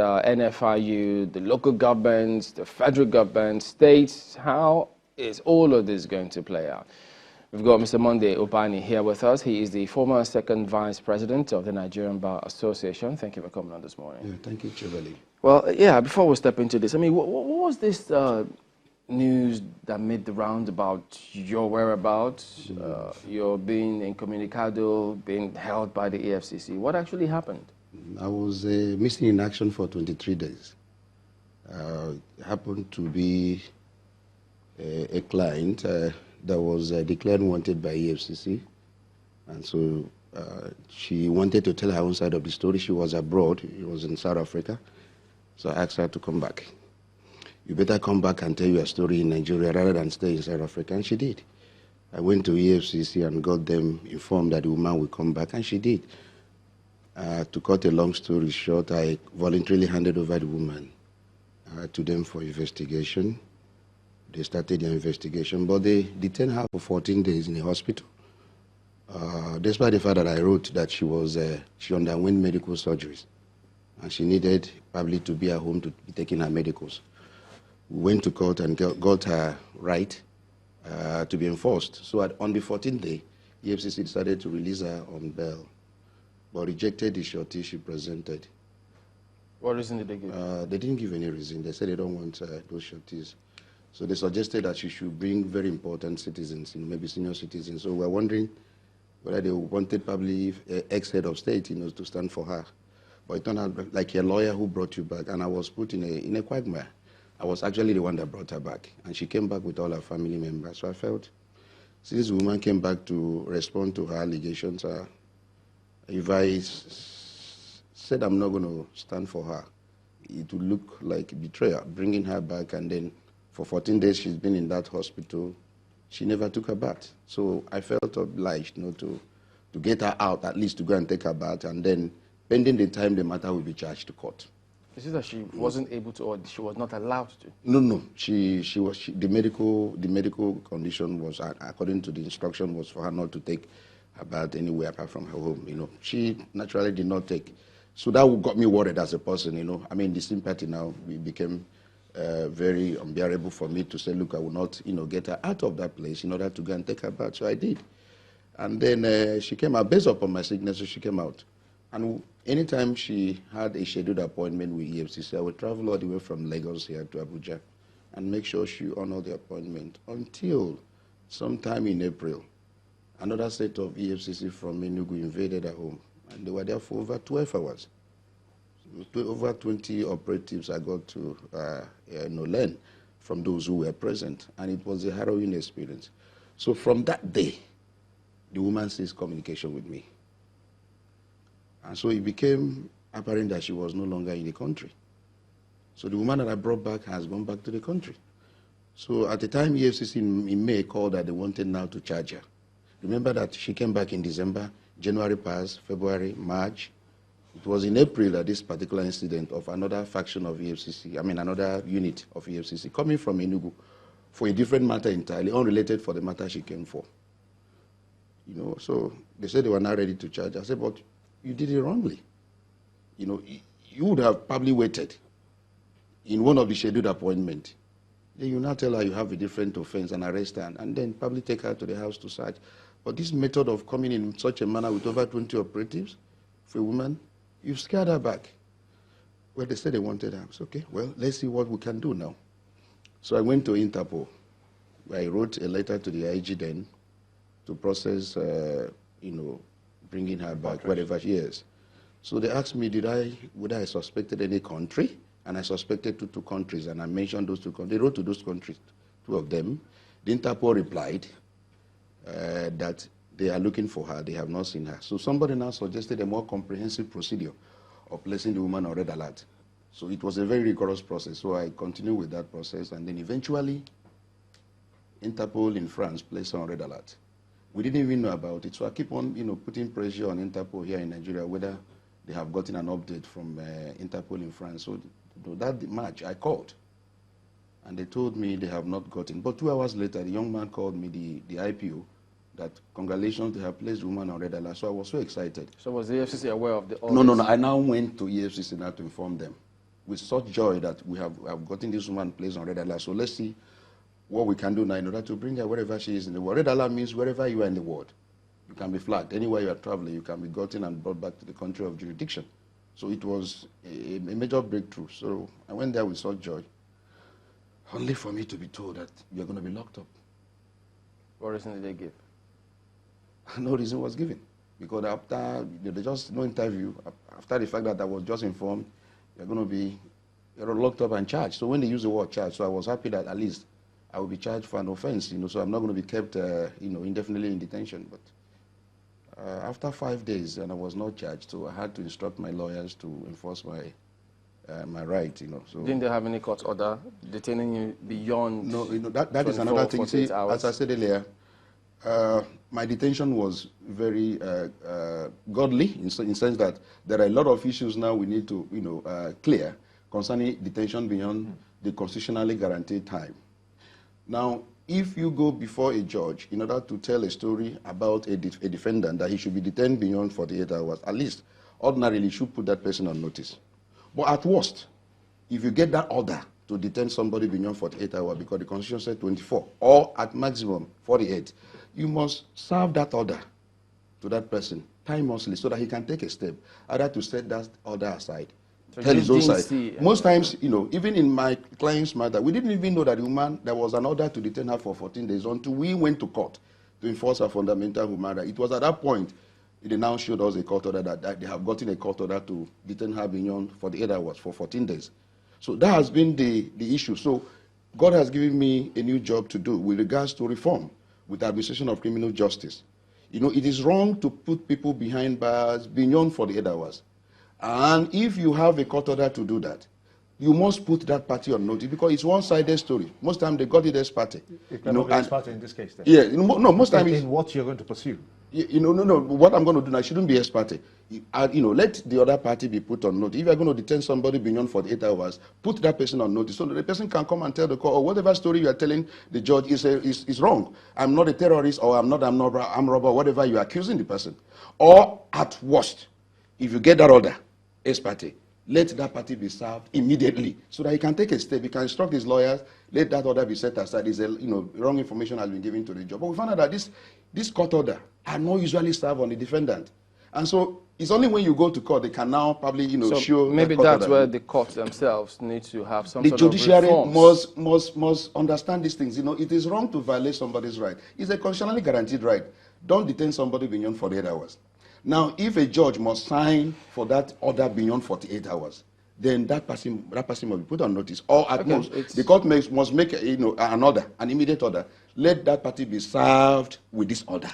NFIU, the local governments, the federal government, states. How is all of this going to play out? We've got Mr. Monday Ubani here with us. He is the former second vice president of the Nigerian Bar Association. Thank you for coming on this morning. Yeah, thank you, Chevali. Well, yeah, before we step into this, I mean, what was this news that made the round about your whereabouts, your being incommunicado, being held by the EFCC? What actually happened? I was missing in action for 23 days. Happened to be a client that was declared wanted by EFCC. And so she wanted to tell her own side of the story. She was abroad. It was in South Africa. So I asked her to come back. You better come back and tell your story in Nigeria rather than stay in South Africa. And she did. I went to EFCC and got them informed that the woman would come back, and she did. To cut a long story short, I voluntarily handed over the woman to them for investigation. They started their investigation, but they detained her for 14 days in a hospital. Despite the fact that I wrote that she underwent medical surgeries, and she needed probably to be at home to be taking her medicals. We went to court and got her right to be enforced. So on the 14th day, EFCC decided to release her on bail, but rejected the surety she presented. What reason did they give? They didn't give any reason. They said they don't want those sureties. So they suggested that she should bring very important citizens, maybe senior citizens. So we're wondering whether they wanted probably ex-head of state, to stand for her. But it turned out like a lawyer who brought you back, and I was put in a quagmire. I was actually the one that brought her back, and she came back with all her family members. So I felt, since the woman came back to respond to her allegations, if I said I'm not going to stand for her, it would look like betrayal, bringing her back, and then for 14 days she's been in that hospital. She never took her bath. So I felt obliged to get her out, at least to go and take her bath, and then pending the time the matter will be charged to court. Is it that she wasn't able to, or she was not allowed to? No. The medical condition was, according to the instruction, was for her not to take her bath anywhere apart from her home. She naturally did not take. So that got me worried as a person. I mean, the sympathy now became very unbearable for me to say, look, I will not, get her out of that place in order to go and take her bath. So I did. And then she came out, based upon my signature, she came out. And anytime she had a scheduled appointment with EFCC, I would travel all the way from Lagos here to Abuja and make sure she honored the appointment until sometime in April. Another set of EFCC from Enugu invaded her home, and they were there for over 12 hours. Over 20 operatives I got to learn from those who were present, and it was a harrowing experience. So from that day, the woman ceased communication with me. And so it became apparent that she was no longer in the country. So the woman that I brought back has gone back to the country. So at the time, EFCC in May called that they wanted now to charge her. Remember that she came back in December, January passed, February, March. It was in April that this particular incident of another faction of EFCC, another unit of EFCC, coming from Enugu for a different matter entirely, unrelated for the matter she came for. So they said they were not ready to charge. I said, but you did it wrongly. You would have probably waited in one of the scheduled appointments. Then you now tell her you have a different offense and arrest her, and then probably take her to the house to search. But this method of coming in such a manner with over 20 operatives for a woman, you've scared her back. Well, they said they wanted her. I said, okay, well, let's see what we can do now. So I went to Interpol. I wrote a letter to the IG then to process, bringing her back, wherever she is. So they asked me, whether I suspected any country, and I suspected two countries, and I mentioned those two countries. They wrote to those countries, two of them. The Interpol replied that they are looking for her, they have not seen her. So somebody now suggested a more comprehensive procedure of placing the woman on red alert. So it was a very rigorous process, so I continued with that process, and then eventually, Interpol in France placed her on red alert. We didn't even know about it, so I keep on, putting pressure on Interpol here in Nigeria, whether they have gotten an update from Interpol in France. So that March, I called, and they told me they have not gotten. But 2 hours later, the young man called me, the IPO, that congratulations, they have placed the woman on red alert. So I was so excited. So was the EFCC aware of the? No. I now went to EFCC now to inform them. with such joy that we have gotten this woman placed on red alert. So let's see what we can do now in order to bring her wherever she is in the world. Red alert means wherever you are in the world. You can be flagged. Anywhere you are traveling, you can be gotten and brought back to the country of jurisdiction. So it was a major breakthrough. So I went there with such joy, only for me to be told that you're going to be locked up. What reason did they give? No reason was given. Because after, there just no interview, after the fact that I was just informed, you're going to be locked up and charged. So when they use the word charged, so I was happy that at least I will be charged for an offense, so I'm not going to be kept, indefinitely in detention. But after 5 days, and I was not charged, so I had to instruct my lawyers to enforce my right, So didn't they have any court order detaining you beyond? No, that is another thing. See, as I said earlier, my detention was very godly in the sense that there are a lot of issues now we need to, clear concerning detention beyond the constitutionally guaranteed time. Now, if you go before a judge in order to tell a story about a defendant that he should be detained beyond 48 hours, at least ordinarily you should put that person on notice. But at worst, if you get that order to detain somebody beyond 48 hours because the Constitution said 24 or at maximum 48, you must serve that order to that person timelessly so that he can take a step, either to set that order aside, so tell his own side. Most times, even in my client's matter, we didn't even know that the woman, there was an order to detain her for 14 days until we went to court to enforce her fundamental human right. It was at that point they now showed us a court order that they have gotten a court order to detain her beyond 48 hours for 14 days. So that has been the issue. So God has given me a new job to do with regards to reform with the administration of criminal justice. It is wrong to put people behind bars beyond 48 hours. And if you have a court order to do that, you must put that party on notice because it's one-sided story. Most times they got it as party. It cannot be ex parte in this case then? Yeah, no, most times... In what you're going to pursue? No, what I'm going to do now shouldn't be ex parte. Let the other party be put on notice. If you're going to detain somebody beyond 48 hours, put that person on notice so that the person can come and tell the court, or whatever story you are telling the judge is wrong. I'm not a terrorist, or I'm not armed robber, whatever you're accusing the person. Or at worst, if you get that order, ex parte, let that party be served immediately so that he can take a step. He can instruct his lawyers, let that order be set aside. Wrong information has been given to the judge. But we found out that this court order are not usually served on the defendant. And so it's only when you go to court they can now probably, so show. Maybe that's where the courts themselves need to have some sort of reforms. The judiciary must understand these things. It is wrong to violate somebody's right. It's a constitutionally guaranteed right. Don't detain somebody beyond 48 hours. Now, if a judge must sign for that order beyond 48 hours, then that person must be put on notice. Or at most, the court must make an order, an immediate order. Let that party be served with this order.